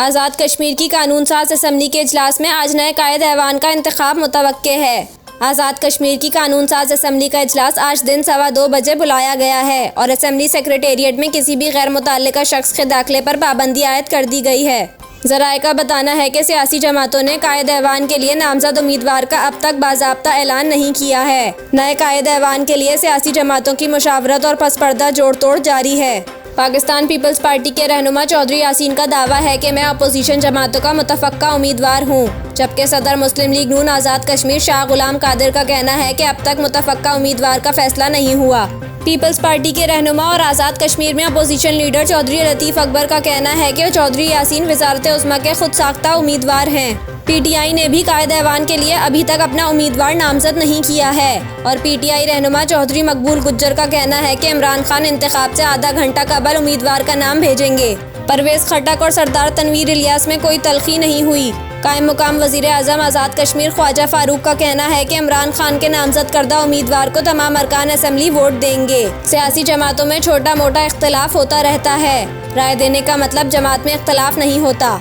आज़ाद कश्मीर की कानून साज असम्बली के इजलास में आज नए कायद ऐवान का इंतखाब मुतवक्के है। आज़ाद कश्मीर की कानून साज असम्बली का इजलास आज दिन 2:15 बजे बुलाया गया है और असम्बली सेक्रेटेरिएट में किसी भी गैर मुतल्लिका शख्स के दाखिले पर पाबंदी आयद कर दी गई है। ज़राए का बताना है कि सियासी जमातों ने कायद ऐवान के लिए नामजद उम्मीदवार का अब तक बाज़ाब्ता ऐलान नहीं किया है। नए कायद ऐवान के लिए सियासी जमातों की मुशावरत और पसपर्दा जोड़ तोड़ जारी है। पाकिस्तान पीपल्स पार्टी के रहनुमा चौधरी यासीन का दावा है कि मैं अपोजिशन जमातों का मुतफक्का उम्मीदवार हूँ, जबकि सदर मुस्लिम लीग नून आज़ाद कश्मीर शाह गुलाम कादिर का कहना है कि अब तक मुतफक्का उम्मीदवार का फैसला नहीं हुआ। पीपल्स पार्टी के रहनुमा और आज़ाद कश्मीर में अपोजिशन लीडर चौधरी लतीफ़ अकबर का कहना है कि चौधरी यासीन वज़ारत उज़्मा के खुद साख्ता उम्मीदवार हैं। PTI ने भी कायद ऐवान के लिए अभी तक अपना उम्मीदवार नामजद नहीं किया है और PTI रहनुमा चौधरी मकबूल गुज्जर का कहना है कि इमरान खान इंतखाब से आधा घंटा कबल उम्मीदवार का नाम भेजेंगे। परवेज़ खट्टक और सरदार तनवीर इलियास में कोई तलखी नहीं हुई। कायम मुकाम वज़ीर आज़म आज़ाद कश्मीर ख्वाजा फारूक का कहना है कि इमरान खान के नामजद करदा उम्मीदवार को तमाम अरकान असम्बली वोट देंगे। सियासी जमातों में छोटा मोटा इख्तलाफ होता रहता है, राय देने का मतलब जमात में इख्तलाफ नहीं होता।